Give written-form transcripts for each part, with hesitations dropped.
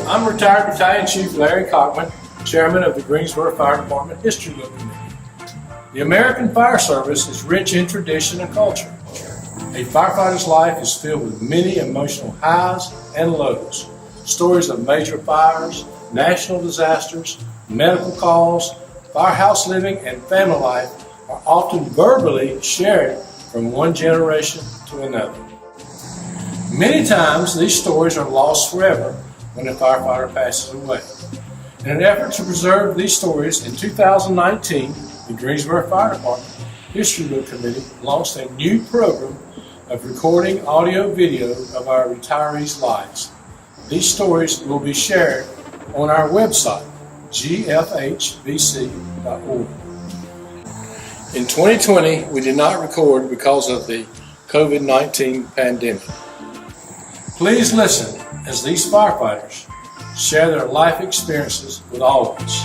I'm retired Battalion Chief Larry Cockman, Chairman of the Greensboro Fire Department History Book Committee. The American Fire Service is rich in tradition and culture. A firefighter's life is filled with many emotional highs and lows. Stories of major fires, national disasters, medical calls, firehouse living, and family life are often verbally shared from one generation to another. Many times these stories are lost forever when a firefighter passes away. In an effort to preserve these stories, in 2019, the Greensboro Fire Department History Book Committee launched a new program of recording audio-video of our retirees' lives. These stories will be shared on our website, gfhbc.org. In 2020, we did not record because of the COVID-19 pandemic. Please listen as these firefighters share their life experiences with all of us.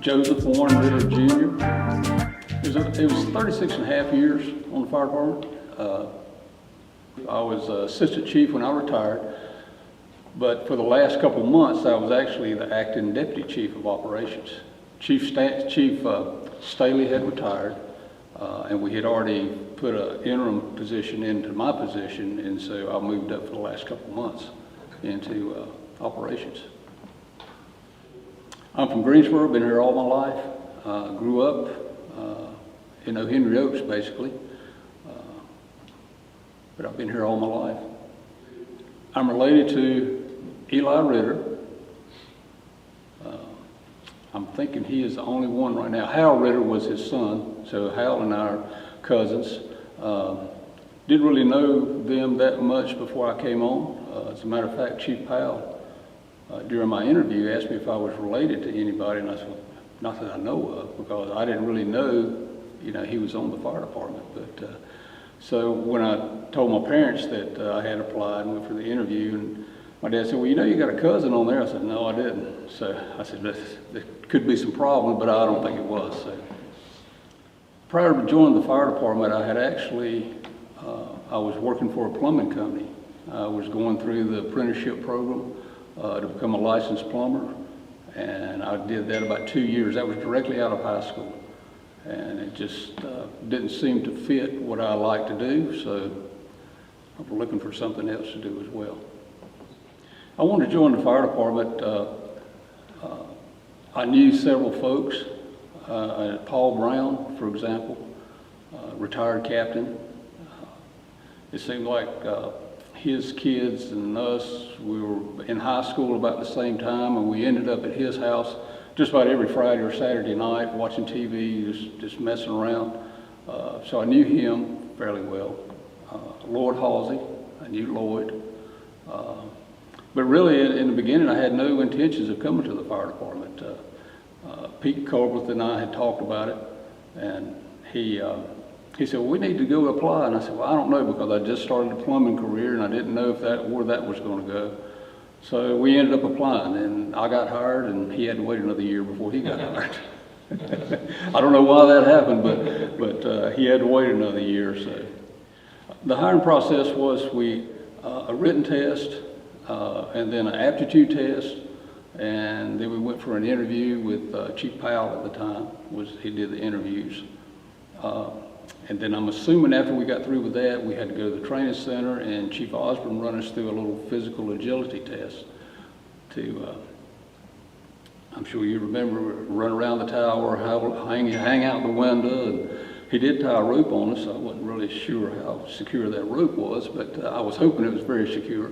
Joseph Warren Ritter Jr. It was 36 and a half years on the fire department. I was assistant chief when I retired, but for the last couple of months I was actually the acting deputy chief of operations. Chief Staley had retired, and we had already put an interim position into my position, and so I moved up for the last couple of months into operations. I'm from Greensboro, been here all my life. Grew up in Henry Oaks, basically, but I've been here all my life. I'm related to Eli Ritter. I'm thinking he is the only one right now. Hal Ritter was his son, so Hal and I are cousins. Didn't really know them that much before I came on. As a matter of fact, Chief Powell, during my interview, asked me if I was related to anybody, and I said, not that I know of, because I didn't really know, he was on the fire department. But so when I told my parents that I had applied and went for the interview, and my dad said, well, you got a cousin on there. I said, no, I didn't. So I said, there could be some problem, but I don't think it was. So prior to joining the fire department, I had actually, I was working for a plumbing company. I was going through the apprenticeship program to become a licensed plumber, and I did that about 2 years. That was directly out of high school, and it just didn't seem to fit what I like to do, so I was looking for something else to do as well. I wanted to join the fire department. I knew several folks. Paul Brown, for example, retired captain. It seemed like his kids and us, we were in high school about the same time, and we ended up at his house just about every Friday or Saturday night watching TV, just messing around. So I knew him fairly well. Lloyd Halsey, I knew Lloyd. But really, in the beginning, I had no intentions of coming to the fire department. Pete Colbert and I had talked about it, and he said, well, we need to go apply. And I said, well, I don't know, because I just started a plumbing career, and I didn't know where that was going to go. So we ended up applying, and I got hired, and he had to wait another year before he got hired. I don't know why that happened, but he had to wait another year. So the hiring process was a written test, and then an aptitude test, and then we went for an interview with Chief Powell at the time. He did the interviews. And then I'm assuming after we got through with that, we had to go to the training center, and Chief Osborne run us through a little physical agility test to, I'm sure you remember, run around the tower, hang out the window. And he did tie a rope on us. I wasn't really sure how secure that rope was, but I was hoping it was very secure.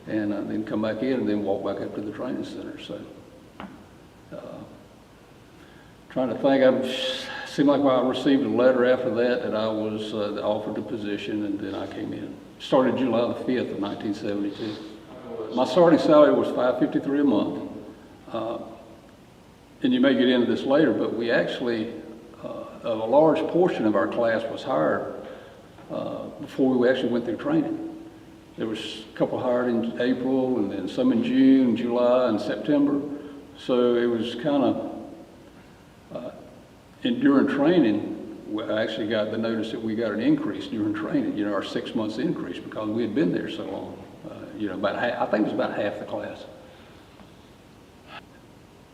And then come back in and then walk back up to the training center. So, trying to think, seemed like I received a letter after that I was offered the position, and then I came in. Started July the 5th of 1972. My starting salary was $553 a month. And you may get into this later, but we actually, a large portion of our class was hired before we actually went through training. There was a couple hired in April, and then some in June, July, and September. So it was kind of, during training, I actually got the notice that we got an increase during training, our 6 months increase, because we had been there so long. About half, I think it was about half the class.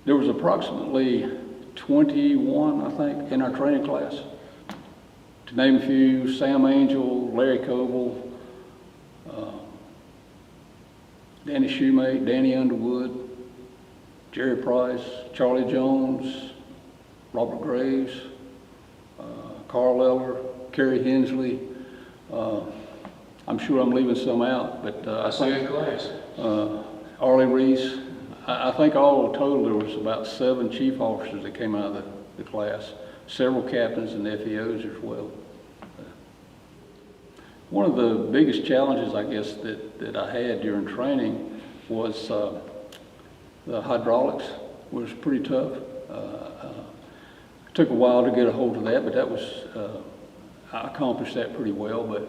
There was approximately 21, I think, in our training class. To name a few: Sam Angel, Larry Coble, Danny Shoemate, Danny Underwood, Jerry Price, Charlie Jones, Robert Graves, Carl Eller, Kerry Hensley. I'm sure I'm leaving some out, but I think class. Arlie Reese. I think all total there was about 7 chief officers that came out of the class, several captains and FEOs as well. One of the biggest challenges, I guess, that I had during training was the hydraulics was pretty tough. It took a while to get a hold of that, but that was, I accomplished that pretty well. But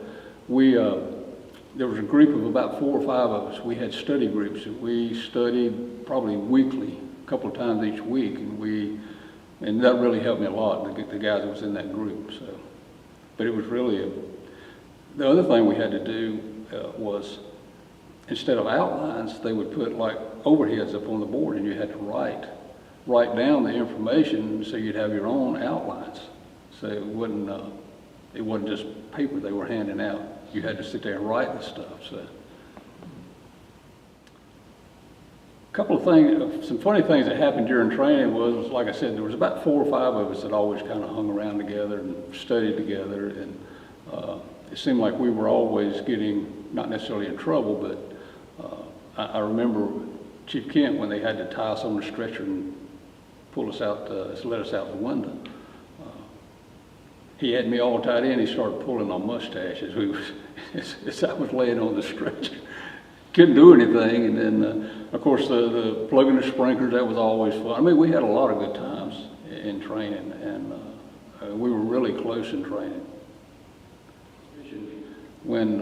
there was a group of about 4 or 5 of us. We had study groups that we studied probably weekly, a couple of times each week, and that really helped me a lot, the guys that was in that group. So, but it was really the other thing we had to do was, instead of outlines, they would put like overheads up on the board, and you had to write down the information so you'd have your own outlines. So it wasn't just paper they were handing out. You had to sit there and write the stuff. So, a couple of things, some funny things that happened during training was, like I said, there was about 4 or 5 of us that always kind of hung around together and studied together, and it seemed like we were always getting, not necessarily in trouble, but I remember Chief Kent, when they had to tie us on the stretcher and pull us out, let us out the window. He had me all tied in. He started pulling on mustaches. As I was laying on the stretcher, couldn't do anything. And then, of course, the plugging the sprinklers, that was always fun. I mean, we had a lot of good times in training, and we were really close in training. When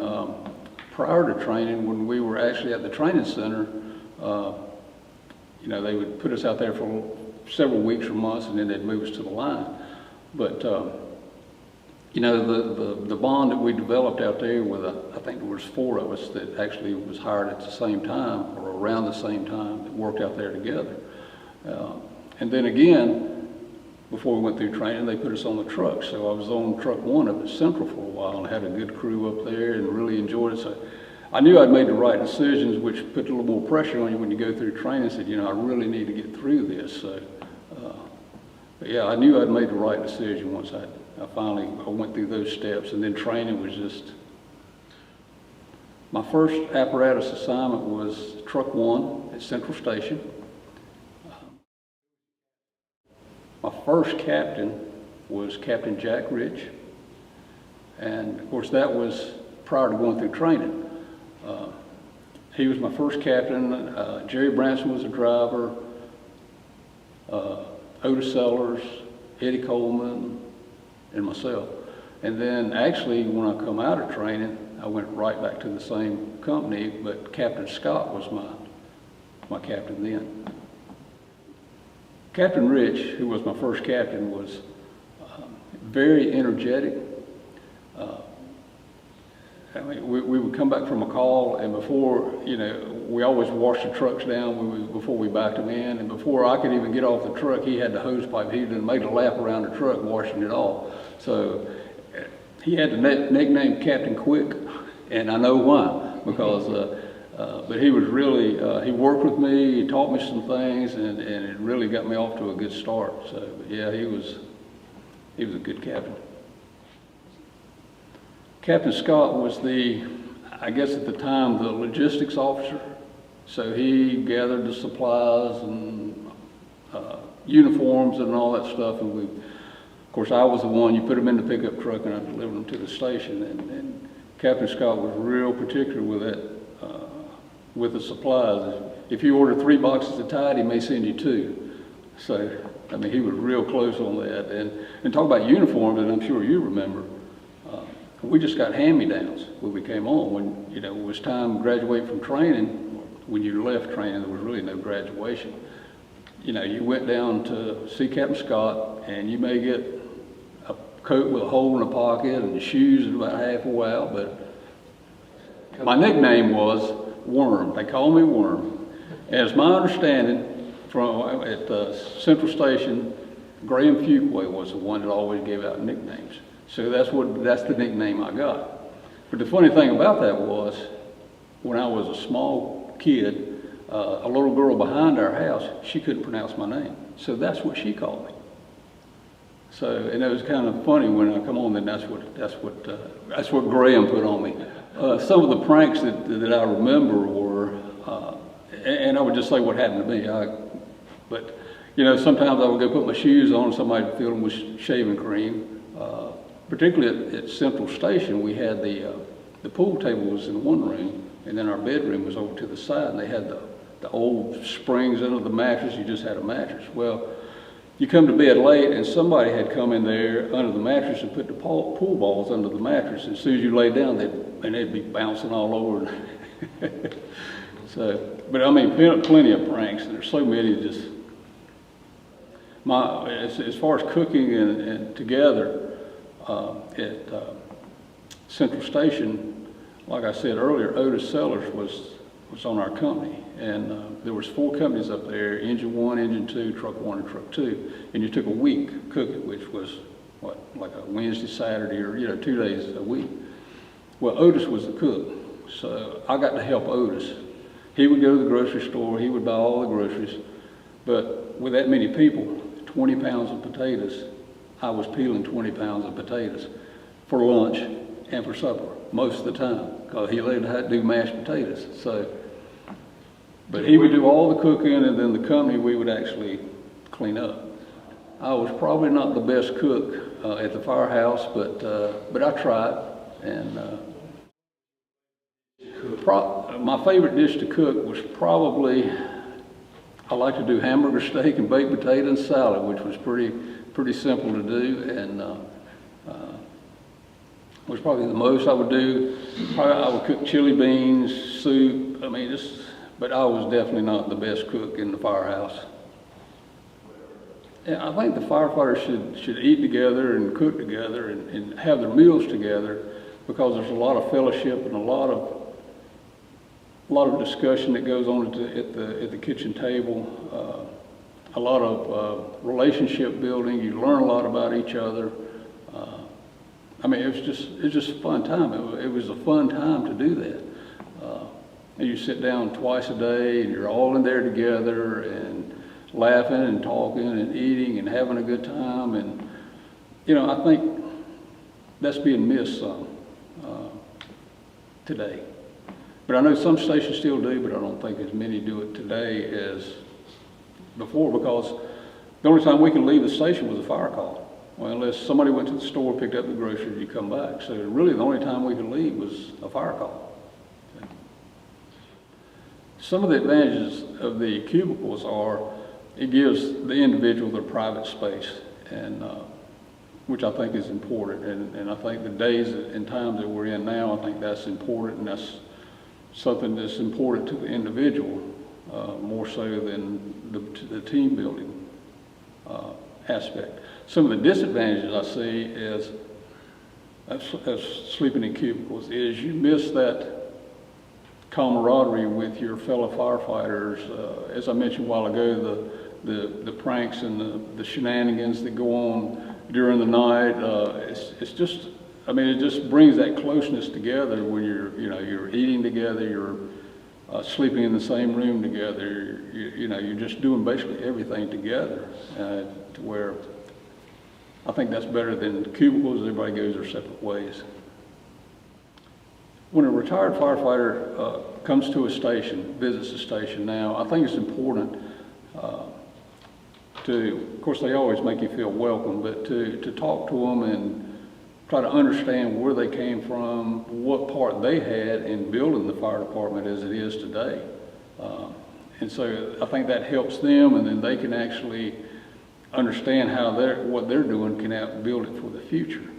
prior to training, when we were actually at the training center, you know, they would put us out there for several weeks or months, and then they'd move us to the line. But you know, the bond that we developed out there with, I think there was 4 of us that actually was hired at the same time or around the same time that worked out there together. And then again, before we went through training, they put us on the truck. So I was on truck 1 up at Central for a while and had a good crew up there and really enjoyed it. So I knew I'd made the right decisions, which put a little more pressure on you when you go through training. I said, you know, I really need to get through this. So, but yeah, I knew I'd made the right decision once I finally went through those steps, and then training was just. My first apparatus assignment was Truck 1 at Central Station. My first captain was Captain Jack Rich, and of course that was prior to going through training. He was my first captain. Jerry Branson was the driver, Otis Sellers, Eddie Coleman, and myself. And then actually when I come out of training, I went right back to the same company, but Captain Scott was my captain then. Captain Rich, who was my first captain, was very energetic. I mean, we would come back from a call, and before, you know, we always washed the trucks down before we backed them in, and before I could even get off the truck, he had the hose pipe. He had made a lap around the truck washing it off. So he had the nickname Captain Quick, and I know why, because but he was really, he worked with me, he taught me some things, and it really got me off to a good start. So yeah, he was a good captain. Captain Scott was I guess at the time, the logistics officer. So he gathered the supplies and uniforms and all that stuff. And of course, I was the one, you put them in the pickup truck and I delivered them to the station. And Captain Scott was real particular with that, with the supplies. If you order 3 boxes of Tide, he may send you 2. So, I mean, he was real close on that. And talk about uniforms, and I'm sure you remember, we just got hand-me-downs when we came on. When, you know, it was time to graduate from training, when you left training, there was really no graduation. You know, you went down to see Captain Scott, and you may get a coat with a hole in the pocket and the shoes about halfway out, but my nickname was Worm. They called me Worm. And it's my understanding from at Central Station, Graham Fuquay was the one that always gave out nicknames. So that's the nickname I got. But the funny thing about that was, when I was a small kid, a little girl behind our house, she couldn't pronounce my name. So that's what she called me. So, and it was kind of funny when I come on, then that's what Graham put on me. Some of the pranks that I remember were, and I would just say what happened to me. But you know, sometimes I would go put my shoes on, somebody would fill them with shaving cream. Particularly at Central Station, we had the pool table was in one room, and then our bedroom was over to the side, and they had the old springs under the mattress. You just had a mattress. Well, you come to bed late, and somebody had come in there under the mattress and put the pool balls under the mattress. As soon as you lay down, they'd be bouncing all over. So, but I mean, plenty of pranks. There's so many. Just as far as cooking and together at Central Station, like I said earlier, Otis Sellers was on our company, and there was 4 companies up there: Engine 1, Engine 2, Truck 1, and Truck 2. And you took a week cooking, which was what, like a Wednesday, Saturday, or 2 days a week. Well, Otis was the cook, so I got to help Otis. He would go to the grocery store, he would buy all the groceries, but with that many people, 20 pounds of potatoes, I was peeling 20 pounds of potatoes for lunch and for supper most of the time, because he learned how to do mashed potatoes. So, but he would do all the cooking, and then the company, we would actually clean up. I was probably not the best cook at the firehouse, but I tried. And my favorite dish to cook was probably, I like to do hamburger steak and baked potato and salad, which was pretty simple to do, and was probably the most I would do. I would cook chili beans, soup. I mean, but I was definitely not the best cook in the firehouse. Yeah, I think the firefighters should eat together and cook together and have their meals together, because there's a lot of fellowship and a lot of discussion that goes on at the kitchen table. A lot of relationship building. You learn a lot about each other. I mean, it's just a fun time. It was a fun time to do that. And you sit down twice a day, and you're all in there together and laughing and talking and eating and having a good time. And I think that's being missed some today. But I know some stations still do, but I don't think as many do it today as before, because the only time we can leave the station was a fire call. Well, unless somebody went to the store, picked up the groceries, you come back. So really the only time we could leave was a fire call. Some of the advantages of the cubicles are it gives the individual their private space, and which I think is important. And I think the days and times that we're in now, I think that's important, and that's something that's important to the individual, more so than the team building aspect. Some of the disadvantages I see is of sleeping in cubicles is you miss that camaraderie with your fellow firefighters. As I mentioned a while ago, the pranks and the shenanigans that go on during the night. It's just, I mean, it just brings that closeness together when you're eating together, you're sleeping in the same room together. You're just doing basically everything together, to where I think that's better than cubicles. Everybody goes their separate ways. When a retired firefighter comes to a station, visits a station now, I think it's important of course they always make you feel welcome, but to talk to them and try to understand where they came from, what part they had in building the fire department as it is today. And so I think that helps them, and then they can actually understand how what they're doing can help build it for the future.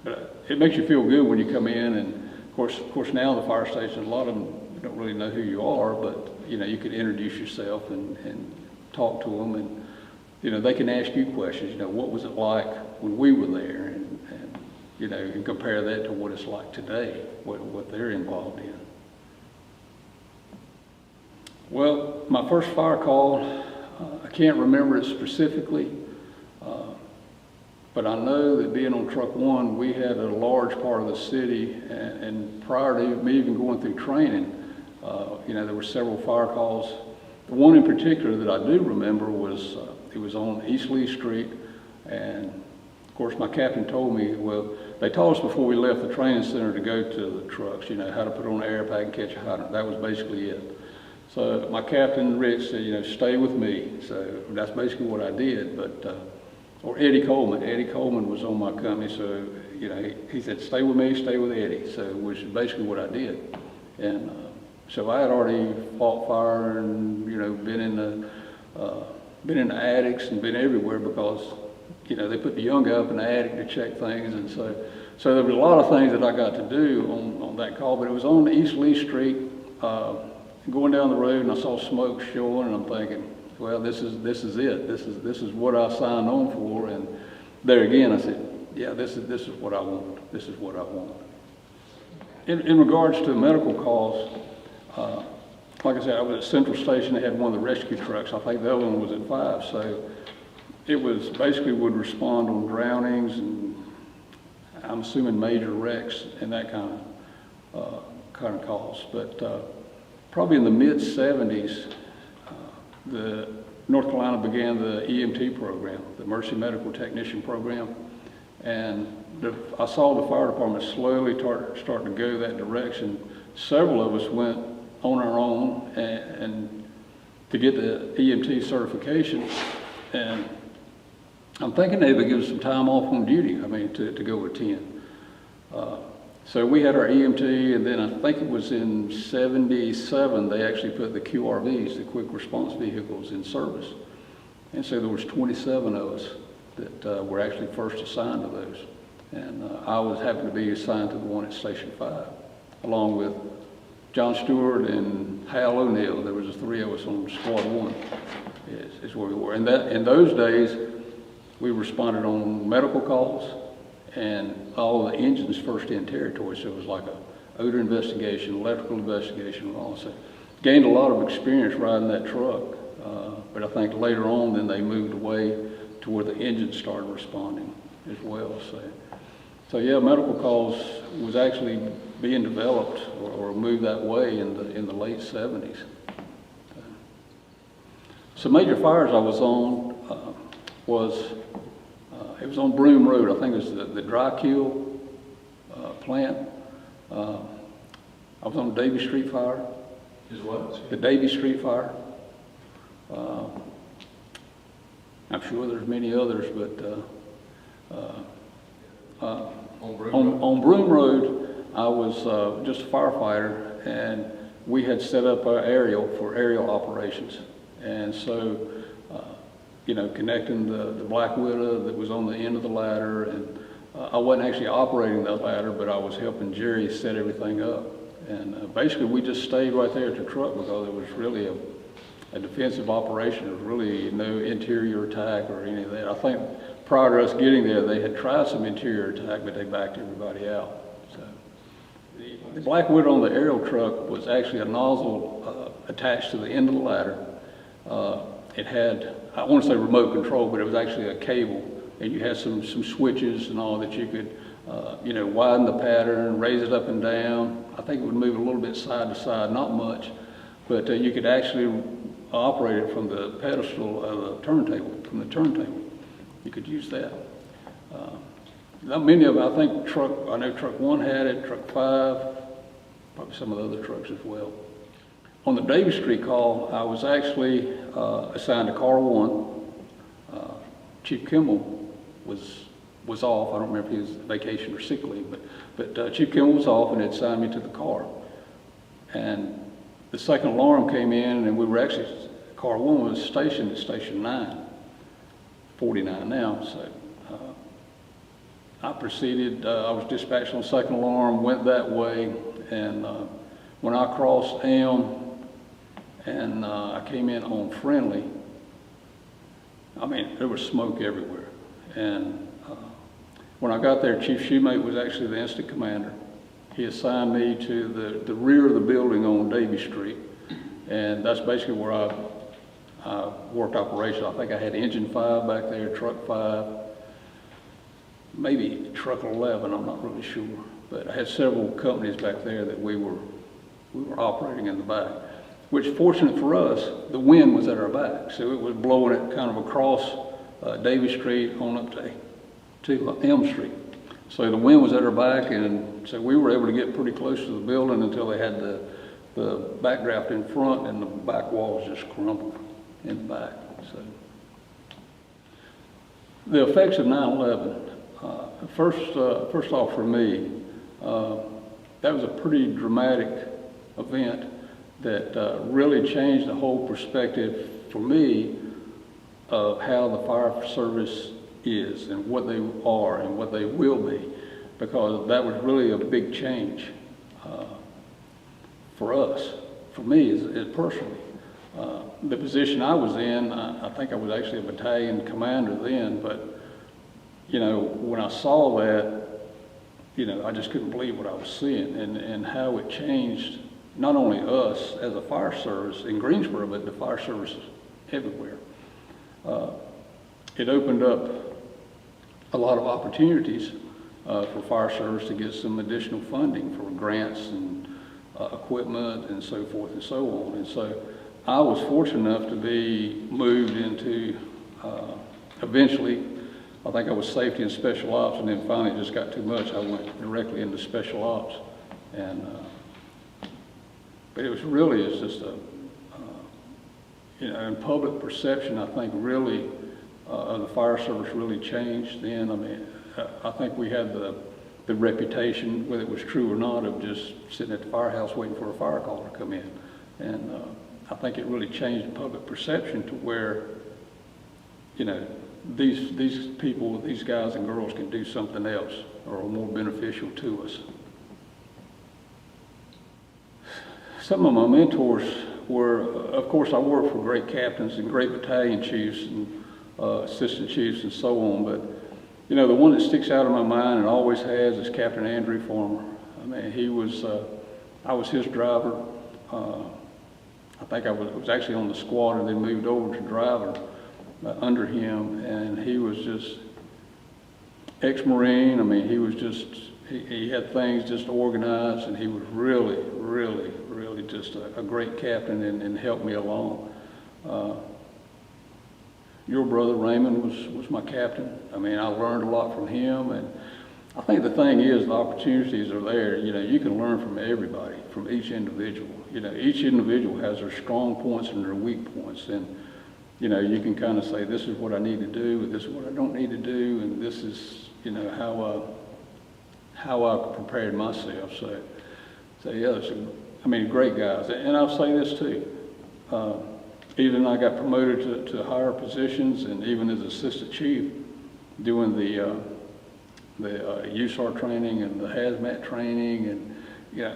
But it makes you feel good when you come in, and of course now the fire station, a lot of them don't really know who you are, but you can introduce yourself and talk to them, and they can ask you questions. What was it like when we were there, and compare that to what it's like today, what they're involved in. Well, my first fire call, I can't remember it specifically, but I know that being on Truck 1, we had a large part of the city, and prior to me even going through training, there were several fire calls. The one in particular that I do remember was, it was on East Lee Street, and of course my captain told me, well, they taught us before we left the training center to go to the trucks, how to put on an air pack and catch a hydrant. That was basically it. So my captain, Rich, said, stay with me. So that's basically what I did, or Eddie Coleman. Eddie Coleman was on my company, so, he said, stay with me, stay with Eddie. So, which is basically what I did. And so I had already fought fire and, been in the attics and been everywhere because, they put the young guy up in the attic to check things. And so there was a lot of things that I got to do on that call, but it was on East Lee Street, going down the road, and I saw smoke showing, and I'm thinking, well, this is it. This is what I signed on for. And there again, I said, yeah, this is what I want. This is what I want. In regards to medical calls, like I said, I was at Central Station. They had one of the rescue trucks. I think the other one was at 5. So it was basically would respond on drownings and I'm assuming major wrecks and that kind of calls. But probably in the mid-70s, the North Carolina began the EMT program, the Emergency Medical Technician program, and I saw the fire department slowly start to go that direction. Several of us went on our own and to get the EMT certification, and I'm thinking they would give us some time off on duty, to go attend. So we had our EMT, and then I think it was in '77 they actually put the QRVs, the quick response vehicles, in service. And so there was 27 of us that were actually first assigned to those. And I happened to be assigned to the one at Station 5, along with John Stewart and Hal O'Neill. There was the 3 of us on Squad 1 is where we were. And in those days, we responded on medical calls, and all the engines first in territory, so it was like a odor investigation, electrical investigation, and all. So gained a lot of experience riding that truck, but I think later on then they moved away to where the engines started responding as well. So yeah, medical calls was actually being developed or moved that way in the late '70s. So major fires I was on it was on Broome Road. I think it was the dry kill plant. I was on the Davie Street fire. Is what? The Davie Street fire. I'm sure there's many others, but on Broome Road, I was just a firefighter, and we had set up our aerial for aerial operations. And so, connecting the Black Widow that was on the end of the ladder, and I wasn't actually operating that ladder, but I was helping Jerry set everything up. And basically we just stayed right there at the truck because it was really a defensive operation. There was really no interior attack or any of that. I think prior to us getting there, they had tried some interior attack, but they backed everybody out. So the Black Widow on the aerial truck was actually a nozzle attached to the end of the ladder. It had, I want to say remote control, but it was actually a cable, and you had some switches and all that you could, widen the pattern, raise it up and down. I think it would move a little bit side to side, not much, but you could actually operate it from the pedestal of the turntable, You could use that. Not many of them, I think I know Truck 1 had it, Truck 5, probably some of the other trucks as well. On the Davie Street call, I was actually assigned to Car 1. Chief Kimmel was off. I don't remember if he was vacation or sick leave, but Chief Kimmel was off and had assigned me to the car. And the second alarm came in, and we were actually, Car 1 was stationed at Station 9, 49 now. So I proceeded, I was dispatched on second alarm, went that way, and when I crossed M and I came in on Friendly, there was smoke everywhere. And when I got there, Chief Shoemate was actually the instant commander. He assigned me to the rear of the building on Davie Street. And that's basically where I worked operations. I think I had engine 5 back there, truck 5, maybe truck 11, I'm not really sure. But I had several companies back there that we were operating in the back, which fortunate for us, the wind was at our back. So it was blowing it kind of across Davis Street on up to Elm Street. So the wind was at our back, and so we were able to get pretty close to the building until they had the backdraft in front, and the back walls just crumbled in the back. So the effects of 9/11. First off, for me, that was a pretty dramatic event that really changed the whole perspective for me of how the fire service is and what they are and what they will be, because that was really a big change for us, for me as personally. The position I was in, I think I was actually a battalion commander then, but you know, when I saw that, you know, I just couldn't believe what I was seeing and how it changed not only us as a fire service in Greensboro, but the fire services everywhere. It opened up a lot of opportunities for fire service to get some additional funding for grants and equipment and so forth and so on. And so I was fortunate enough to be moved into, eventually, I think I was safety and special ops, and then finally it just got too much. I went directly into special ops. And but it was really, it's just a, you know, in public perception, I think really, the fire service really changed then. I mean, I think we had the reputation, whether it was true or not, of just sitting at the firehouse waiting for a fire call to come in. And I think it really changed the public perception to where, you know, these people, these guys and girls can do something else or are more beneficial to us. Some of my mentors were, of course, I worked for great captains and great battalion chiefs and assistant chiefs and so on, but you know, the one that sticks out in my mind and always has is Captain Andrew Farmer. I mean, he was, I was his driver. I think I was actually on the squad and then moved over to driver under him, and he was just ex-Marine. I mean, he was just, he had things just organized, and he was really, really, really just a great captain and helped me along. Your brother Raymond was my captain. I mean, I learned a lot from him, and I think the thing is the opportunities are there. You know, you can learn from everybody, from each individual. You know, each individual has their strong points and their weak points, and you know, you can kind of say, this is what I need to do, and this is what I don't need to do, and this is, you know, how I prepared myself. So yeah, I mean, great guys. And I'll say this too. Even I got promoted to higher positions, and even as assistant chief, doing the USAR training and the hazmat training, and yeah,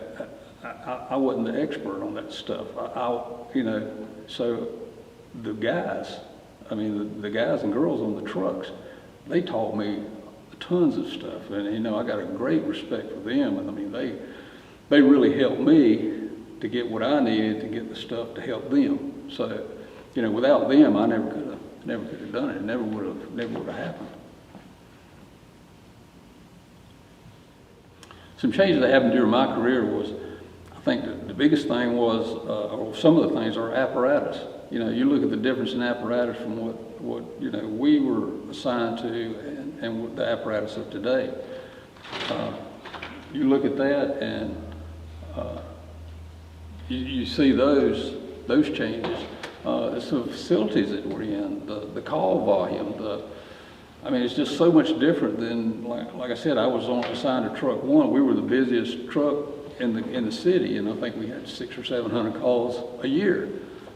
I wasn't the expert on that stuff. You know, so the guys, I mean, the guys and girls on the trucks, they taught me tons of stuff, and you know, I got a great respect for them, and I mean, they really helped me to get what I needed to get the stuff to help them. So, you know, without them, I never could have done it. It never would have happened. Some changes that happened during my career was, I think the biggest thing was, or some of the things are apparatus. You know, you look at the difference in apparatus from what you know we were assigned to and the apparatus of today. You look at that and you see those changes. The facilities that we're in, the call volume, I mean, it's just so much different than, like I said, I was assigned to truck 1. We were the busiest truck in the city, and I think we had 600 or 700 calls a year.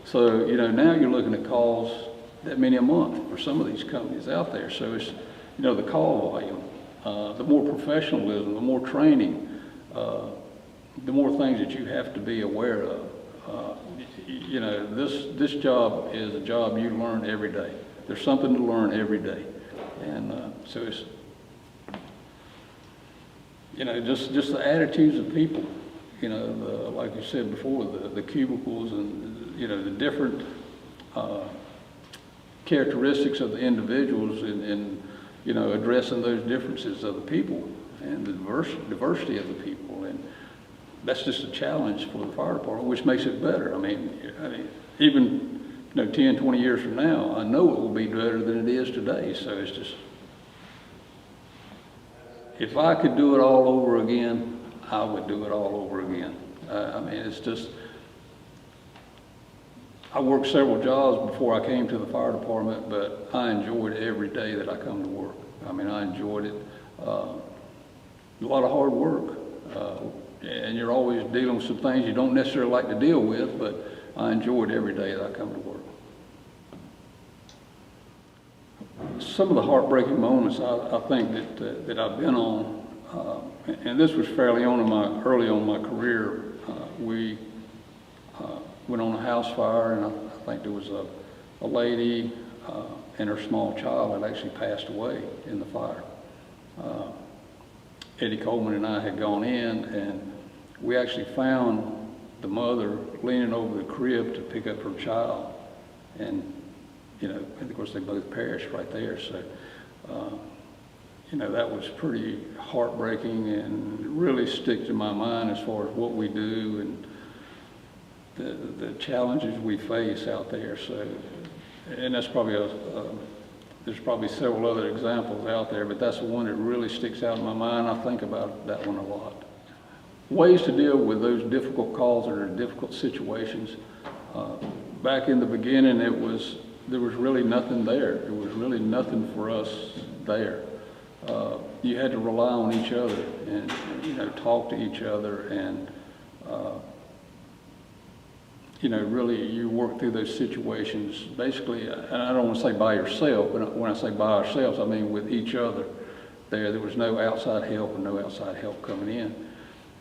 So, you know, now you're looking at calls that many a month for some of these companies out there. So it's, you know, the call volume, the more professionalism, the more training, the more things that you have to be aware of. You know, this job is a job you learn every day. There's something to learn every day. And so it's, you know, just the attitudes of people, you know, like you said before, the cubicles and the different characteristics of the individuals and addressing those differences of the people and the diversity of the people. And that's just a challenge for the fire department, which makes it better. I mean even 10, 20 years from now, I know it will be better than it is today. So it's just, if I could do it all over again, I would do it all over again. It's just, I worked several jobs before I came to the fire department, but I enjoyed every day that I come to work. I enjoyed it. A lot of hard work, and you're always dealing with some things you don't necessarily like to deal with, but I enjoyed every day that I come to work. Some of the heartbreaking moments I think that I've been on, and this was fairly early on in my career. We went on a house fire, and I think there was a lady and her small child had actually passed away in the fire. Eddie Coleman and I had gone in, and we actually found the mother leaning over the crib to pick up her child, and of course they both perished right there. So that was pretty heartbreaking and really sticks in my mind as far as what we do and the challenges we face out there. So, and that's probably there's probably several other examples out there, but that's the one that really sticks out in my mind. I think about that one a lot. Ways to deal with those difficult calls or difficult situations. Back in the beginning, there was really nothing there. There was really nothing for us there. You had to rely on each other and talk to each other and really you work through those situations basically, and I don't want to say by yourself, but when I say by ourselves, I mean with each other. There was no outside help and no outside help coming in.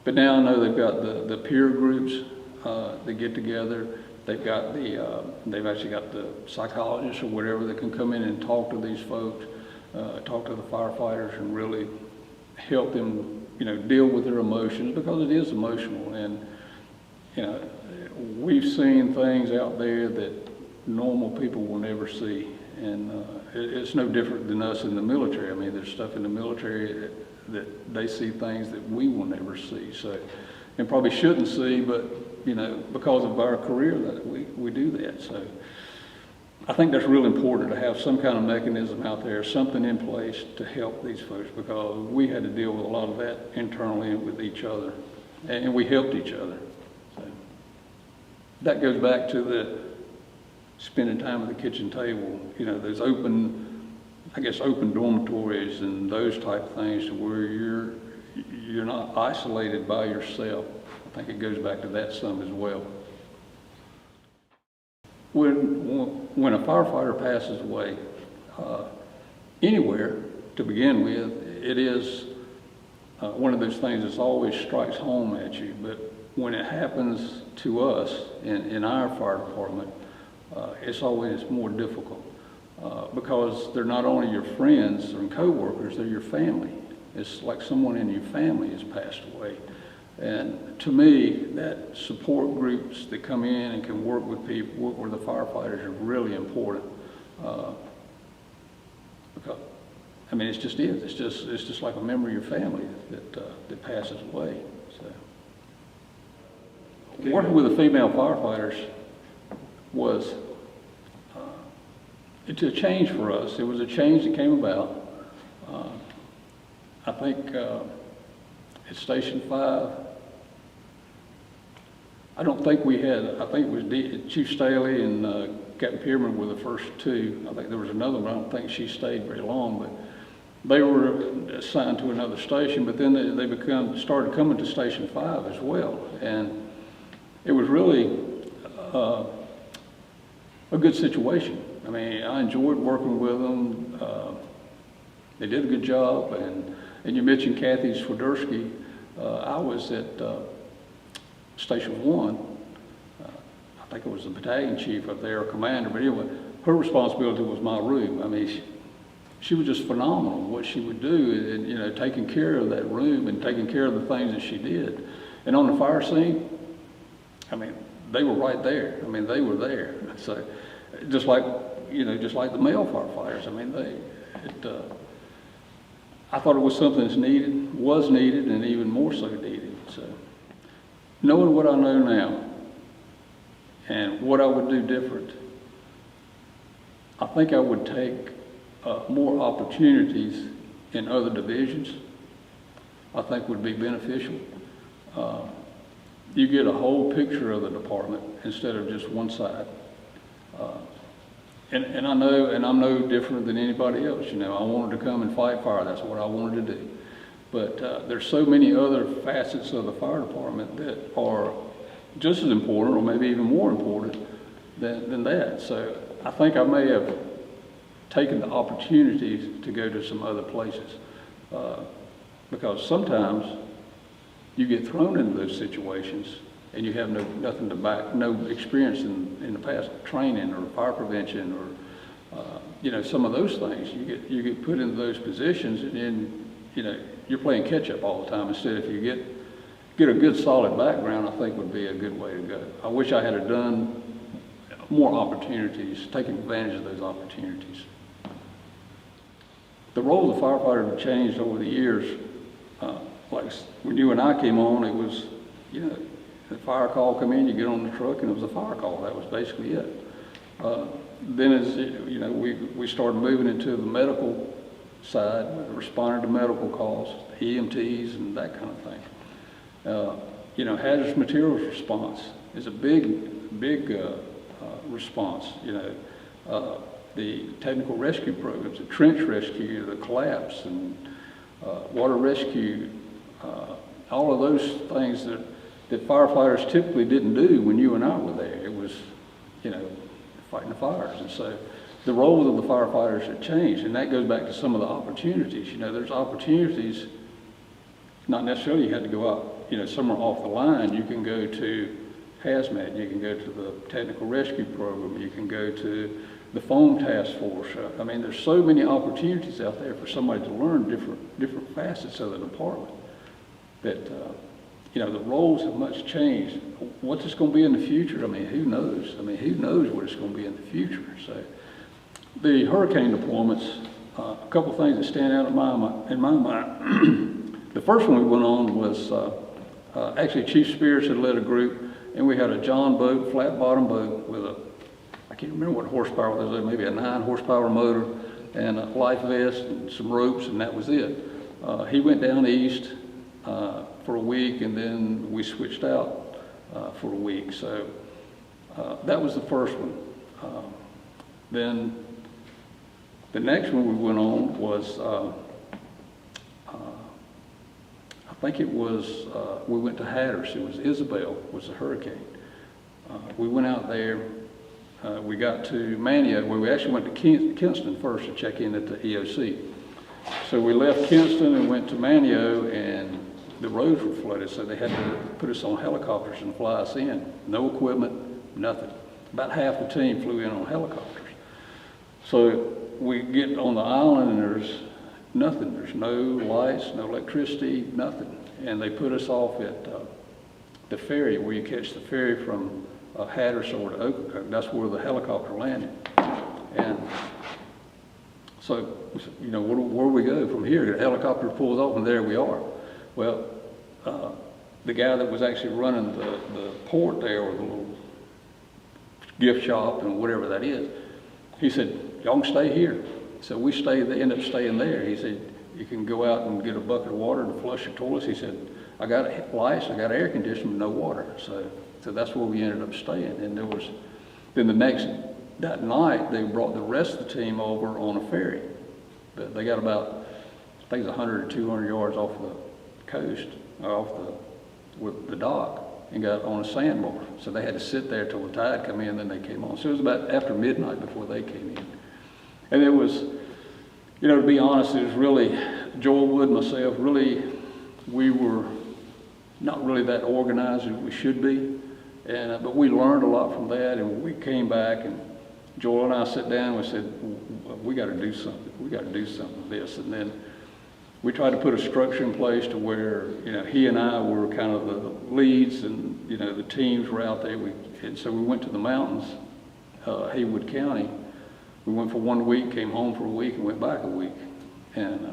But now I know they've got the peer groups that get together. They've actually got the psychologists or whatever that can come in and talk to these folks, talk to the firefighters and really help them, deal with their emotions, because it is emotional. And, we've seen things out there that normal people will never see. And it's no different than us in the military. There's stuff in the military that they see things that we will never see. So, and probably shouldn't see, but because of our career that we do that. So I think that's real important to have some kind of mechanism out there, something in place to help these folks, because we had to deal with a lot of that internally and with each other, and we helped each other. So that goes back to the spending time at the kitchen table, those open dormitories and those type of things, to where you're not isolated by yourself. I think it goes back to that some as well. When a firefighter passes away, anywhere to begin with, it is one of those things that always strikes home at you. But when it happens to us in our fire department, it's always more difficult because they're not only your friends and co-workers, they're your family. It's like someone in your family has passed away. And to me, that support groups that come in and can work with people, work with the firefighters, are really important. Because, it's just like a member of your family that passes away. So, working with the female firefighters was it's a change for us. It was a change that came about. I think at Station 5, I think it was Chief Staley and Captain Pierman were the first two. I think there was another one, I don't think she stayed very long, but they were assigned to another station, but then they started coming to Station 5 as well. And it was really a good situation. I enjoyed working with them. They did a good job, and you mentioned Kathy Swiderski. I was at Station 1. I think it was the battalion chief up there, or commander, but anyway, her responsibility was my room. She was just phenomenal what she would do, and taking care of that room and taking care of the things that she did. And on the fire scene, they were right there. I mean, they were there. So just like, just like the male firefighters, I mean, I thought it was something that's was needed, and even more so needed. So knowing what I know now and what I would do different, I think I would take more opportunities in other divisions. I think would be beneficial. You get a whole picture of the department instead of just one side. And I know, and I'm no different than anybody else. I wanted to come and fight fire. That's what I wanted to do. But there's so many other facets of the fire department that are just as important, or maybe even more important than that. So I think I may have taken the opportunities to go to some other places. Because sometimes you get thrown into those situations and you have no experience in the past, training or fire prevention or some of those things. You get put into those positions, and then you're playing catch up all the time. Instead, if you get a good solid background, I think would be a good way to go. I wish I had done more opportunities, taken advantage of those opportunities. The role of the firefighter have changed over the years. Like when you and I came on, it was, the fire call come in, you get on the truck, and it was a fire call. That was basically it. Then as we started moving into the medical side, responding to medical calls, EMTs, and that kind of thing. Hazardous materials response is a big response. The technical rescue programs, the trench rescue, the collapse, and water rescue, all of those things that firefighters typically didn't do when you and I were there. It was, fighting the fires. And so the roles of the firefighters have changed, and that goes back to some of the opportunities. There's opportunities, not necessarily you had to go out, somewhere off the line. You can go to hazmat, you can go to the technical rescue program, you can go to the foam task force. I mean, there's so many opportunities out there for somebody to learn different facets of the department that, the roles have much changed. What's it's going to be in the future? I mean, who knows? Who knows what it's going to be in the future? So the hurricane deployments, a couple of things that stand out in my mind. The first one we went on was, actually Chief Spears had led a group, and we had a John boat, flat bottom boat with I can't remember what horsepower it was, maybe a 9 horsepower motor and a life vest and some ropes, and that was it. He went down east for a week, and then we switched out for a week. So that was the first one. Then the next one we went on was, I think it was, we went to Hatteras. It was Isabel, was the hurricane. We went out there. We got to Manio, where we actually went to Kinston first to check in at the EOC. So we left Kinston and went to Manio, and the roads were flooded, so they had to put us on helicopters and fly us in. No equipment, nothing. About half the team flew in on helicopters. So we get on the island, and there's nothing. There's no lights, no electricity, nothing. And they put us off at the ferry, where you catch the ferry from Hatteras over to Okokoke. That's where the helicopter landed. And so, where do we go from here? The helicopter pulls off, and there we are. Well, the guy that was actually running the port there, or the little gift shop and whatever that is, he said, y'all can stay here. So we ended up staying there. He said, you can go out and get a bucket of water to flush your toilets. He said, I got lights, I got air conditioning, no water. So that's where we ended up staying. And then that night, they brought the rest of the team over on a ferry. But they got about, I think it's 100 or 200 yards off the coast, with the dock, and got on a sandbar. So they had to sit there till the tide come in, then they came on. So it was about after midnight before they came in. And it was, to be honest, it was really, Joel Wood, myself, really, we were not really that organized as we should be. But we learned a lot from that, and we came back, and Joel and I sat down and we said, we got to do something. We got to do something with this. And then we tried to put a structure in place to where, he and I were kind of the leads, and, the teams were out there. And so we went to the mountains, Haywood County. We went for 1 week, came home for a week, and went back a week. And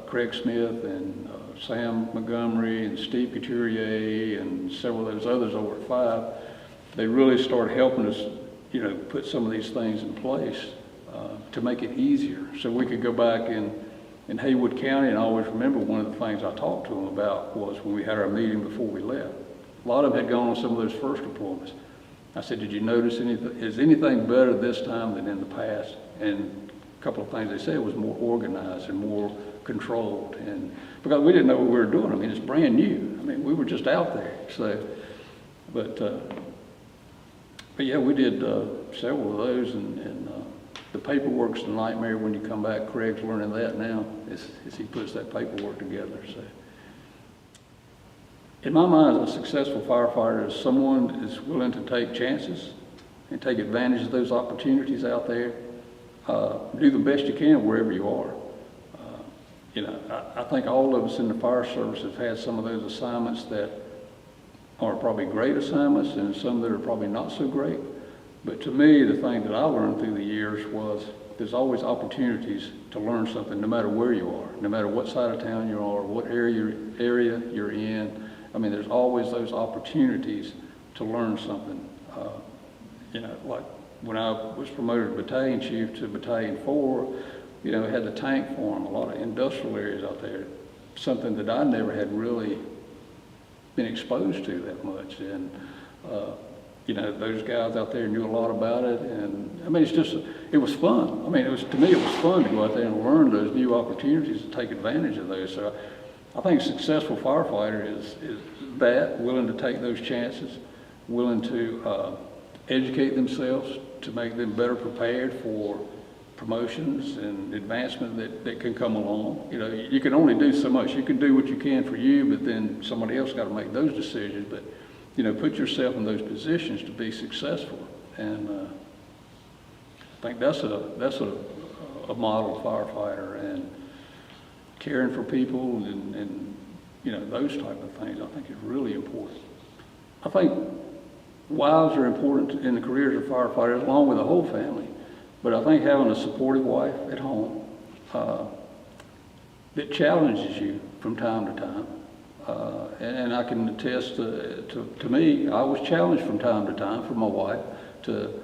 Craig Smith and Sam Montgomery and Steve Couturier and several of those others over at 5, they really started helping us, put some of these things in place to make it easier. So we could go back in Haywood County, and I always remember one of the things I talked to them about was when we had our meeting before we left. A lot of them had gone on some of those first deployments. I said, did you notice anything? Is anything better this time than in the past? And a couple of things they said was more organized and more controlled, and because we didn't know what we were doing. I mean, it's brand new. I mean, we were just out there. So, but yeah, we did several of those, and the paperwork's a nightmare when you come back. Craig's learning that now as he puts that paperwork together. So, in my mind, a successful firefighter is someone that is willing to take chances and take advantage of those opportunities out there. Do the best you can wherever you are. I think all of us in the fire service have had some of those assignments that are probably great assignments and some that are probably not so great. But to me, the thing that I learned through the years was there's always opportunities to learn something no matter where you are, no matter what side of town you are, what area you're in. I mean, there's always those opportunities to learn something. Like when I was promoted battalion chief to battalion 4, we had the tank farm, a lot of industrial areas out there, something that I never had really been exposed to that much. And, those guys out there knew a lot about it. And I mean, it was fun. I mean, to me, it was fun to go out there and learn those new opportunities and take advantage of those. So I think a successful firefighter is that, willing to take those chances, willing to educate themselves to make them better prepared for promotions and advancement that can come along. You can only do so much. You can do what you can for you, but then somebody else got to make those decisions. But put yourself in those positions to be successful. And I think that's a model firefighter, and caring for people and those type of things I think is really important. I think wives are important in the careers of firefighters along with the whole family. But I think having a supportive wife at home that challenges you from time to time, and I can attest to me, I was challenged from time to time from my wife to,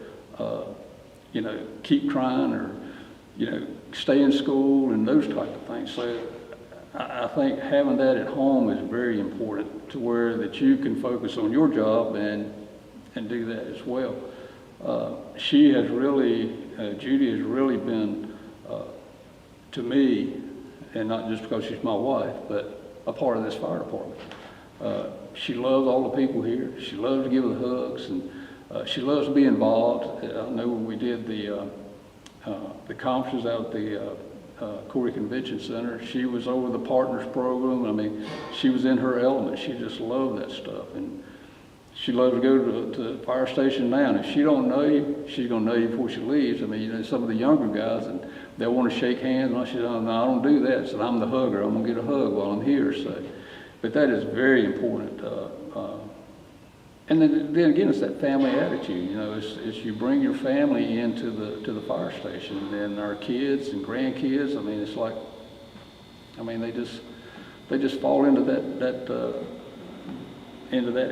keep trying or, stay in school and those type of things. So I think having that at home is very important to where that you can focus on your job and do that as well. She has really, Judy has really been, to me, and not just because she's my wife, but a part of this fire department. She loves all the people here. She loves to give the hugs, and she loves to be involved. I know when we did the conferences out at the Corey Convention Center, she was over the partners program. I mean, she was in her element. She just loved that stuff. And she loves to go to the fire station now, and if she don't know you, she's going to know you before she leaves. I mean, some of the younger guys, and they'll want to shake hands, and I said, no, I don't do that. So I'm the hugger. I'm going to get a hug while I'm here. So, but that is very important. And then again, it's that family attitude. It's you bring your family into the fire station, and our kids and grandkids. I mean, it's like, they just fall into that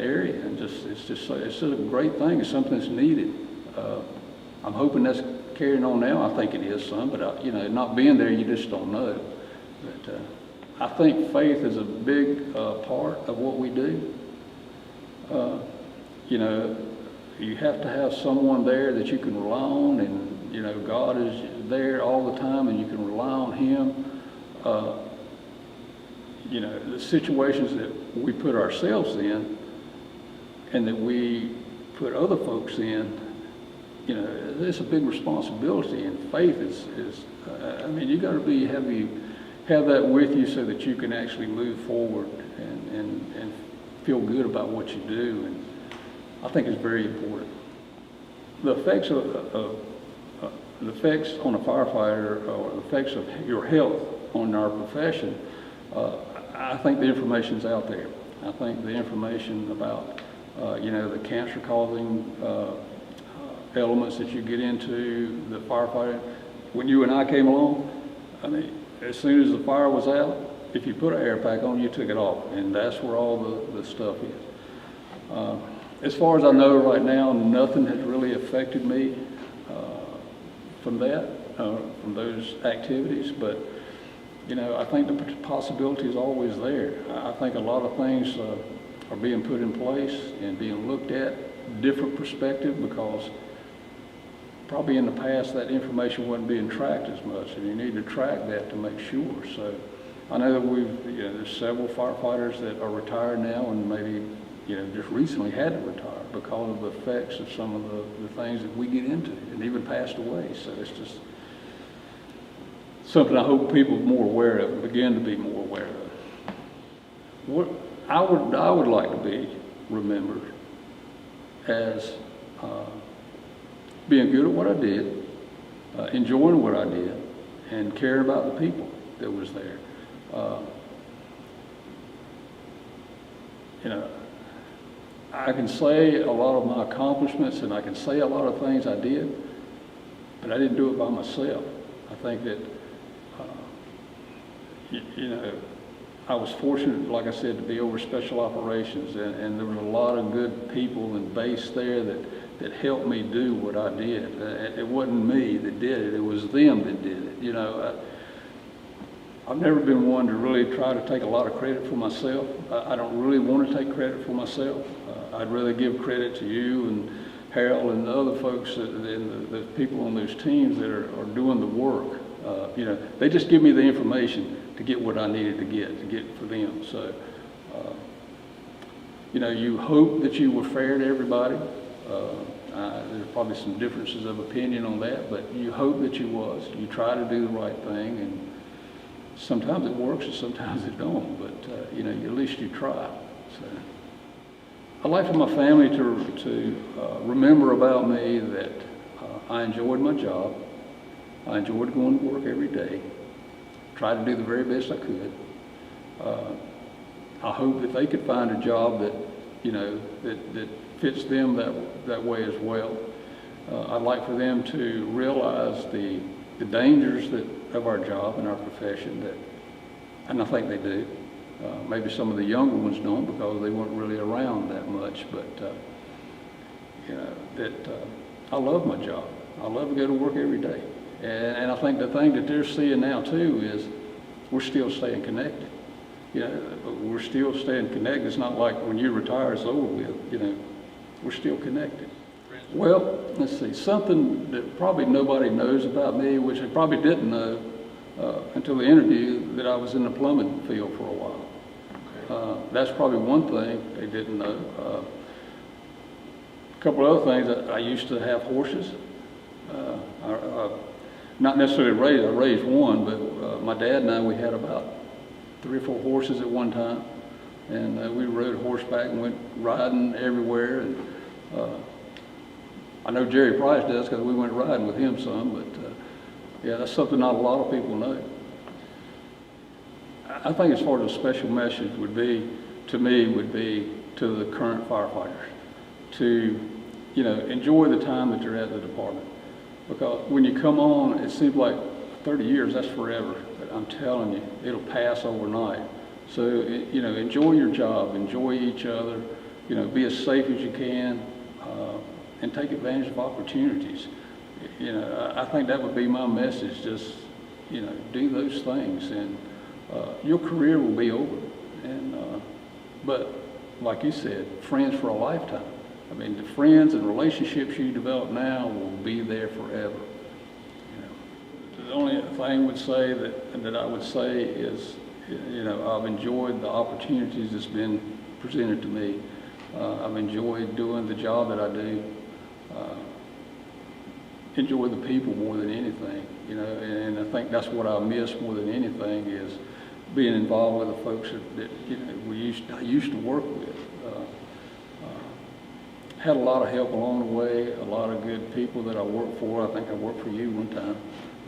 area, and it's just a great thing. It's something that's needed. I'm hoping that's carrying on now. I think it is some, but not being there, you just don't know. But I think faith is a big part of what we do. You have to have someone there that you can rely on, and God is there all the time, and you can rely on Him. The situations that we put ourselves in and that we put other folks in, it's a big responsibility, and faith is you got to have that with you so that you can actually move forward and feel good about what you do, and I think it's very important. The effects on a firefighter, or the effects of your health on our profession, I think the information's out there. I think the information about, the cancer-causing elements that you get into, the firefighting. When you and I came along, I mean, as soon as the fire was out, if you put an air pack on, you took it off, and that's where all the stuff is. As far as I know right now, nothing has really affected me from that, from those activities, but I think the possibility is always there. I think a lot of things are being put in place and being looked at, different perspective, because probably in the past that information wasn't being tracked as much, and you need to track that to make sure. So I know that there's several firefighters that are retired now and maybe just recently had to retire because of the effects of some of the things that we get into, and even passed away. So it's just something I hope people are more aware of and begin to be more aware of. What I would like to be remembered as being good at what I did, enjoying what I did, and caring about the people that was there. I can say a lot of my accomplishments, and I can say a lot of things I did, but I didn't do it by myself. I think that, I was fortunate, like I said, to be over special operations, and there were a lot of good people and base there that helped me do what I did. It wasn't me that did it, it was them that did it. I've never been one to really try to take a lot of credit for myself. I don't really want to take credit for myself. I'd rather give credit to you and Harold and the other folks and the people on those teams that are doing the work. They just give me the information to get what I needed to get for them. So, you hope that you were fair to everybody. There's probably some differences of opinion on that, but you hope that you was. You try to do the right thing, and sometimes it works and sometimes it don't, but at least you try. So I'd like for my family to remember about me that I enjoyed my job. I enjoyed going to work every day. Tried to do the very best I could. I hope that they could find a job that that fits them that way as well. I'd like for them to realize the dangers of our job and our profession, and I think they do. Maybe some of the younger ones don't because they weren't really around that much, but I love my job. I love to go to work every day. And I think the thing that they're seeing now too is we're still staying connected. We're still staying connected. It's not like when you retire, it's over with. We're still connected. Well, let's see, something that probably nobody knows about me, which I probably didn't know until the interview, that I was in the plumbing field for a while. That's probably one thing they didn't know. A couple other things, I used to have horses. Not necessarily raised, I raised one, but my dad and I, we had about 3 or 4 horses at one time, and we rode horseback and went riding everywhere. And I know Jerry Price does because we went riding with him some, but yeah, that's something not a lot of people know. I think as far as a special message would be to the current firefighters to, enjoy the time that you're at the department. Because when you come on, it seems like 30 years, that's forever. But I'm telling you, it'll pass overnight. So, enjoy your job, enjoy each other, be as safe as you can, and take advantage of opportunities. I think that would be my message, just, do those things, and your career will be over. And, but like you said, friends for a lifetime. I mean, the friends and relationships you develop now will be there forever. The only thing that I would say is, I've enjoyed the opportunities that's been presented to me. I've enjoyed doing the job that I do. Enjoy the people more than anything, and I think that's what I miss more than anything is being involved with the folks that I used to work with. Had a lot of help along the way, a lot of good people that I worked for. I think I worked for you one time.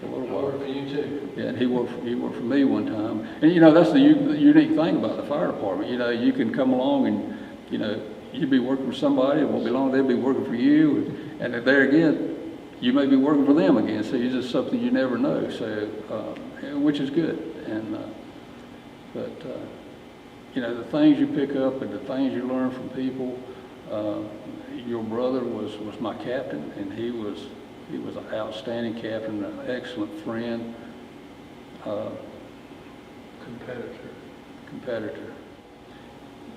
for a little I while. work for you too. Yeah, and he worked for me one time. And you know, that's the unique thing about the fire department. You know, you can come along and, you know, you'd be working for somebody, it won't be long, they'll be working for you. And there again, you may be working for them again. So it's just something you never know. So, which is good. And, you know, the things you pick up and the things you learn from people. Your brother was my captain, and he was an outstanding captain, an excellent friend, competitor.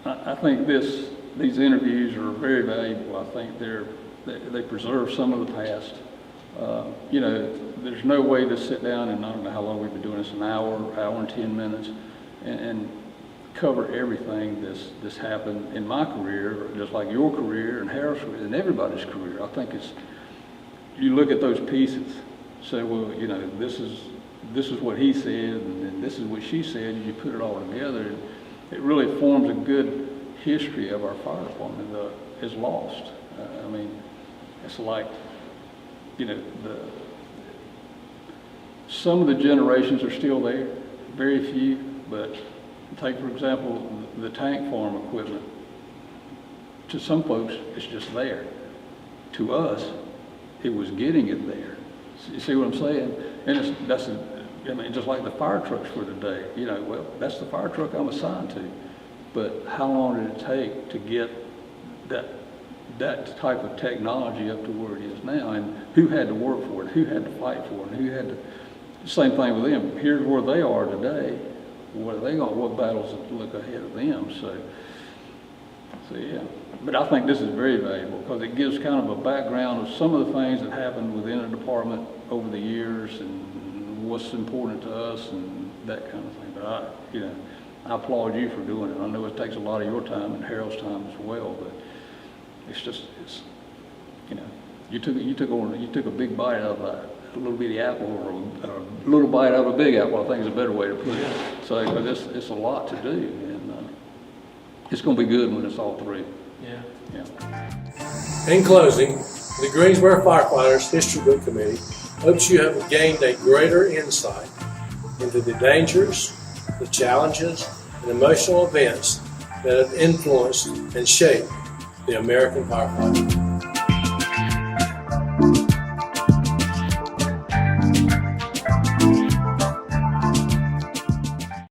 I think these interviews are very valuable. I think they preserve some of the past. You know, there's no way to sit down, and I don't know how long we've been doing this, an hour and 10 minutes, and cover everything that's happened in my career, just like your career and Harold's career and everybody's career. I think you look at those pieces, say, well, you know, this is what he said, and this is what she said, and you put it all together, and it really forms a good history of our fire department that is lost. I mean, it's like, you know, some of the generations are still there, very few, but take, for example, the tank farm equipment. To some folks, it's just there. To us, it was getting it there. You see what I'm saying? And I mean, just like the fire trucks for today. You know, well, that's the fire truck I'm assigned to. But how long did it take to get that type of technology up to where it is now? And who had to work for it? Who had to fight for it? And who had to? Same thing with them. Here's where they are today. What battles look ahead of them? So yeah. But I think this is very valuable because it gives kind of a background of some of the things that happened within a department over the years and what's important to us and that kind of thing. But I applaud you for doing it. I know it takes a lot of your time and Harold's time as well, but it's you know, you took a big bite out of a little bitty apple, or a little bite out of a big apple, I think is a better way to put it. So, because it's a lot to do, and it's going to be good when it's all through. Yeah. In closing, the Greensboro Firefighters History Book Committee hopes you have gained a greater insight into the dangers, the challenges, and emotional events that have influenced and shaped the American firefighter.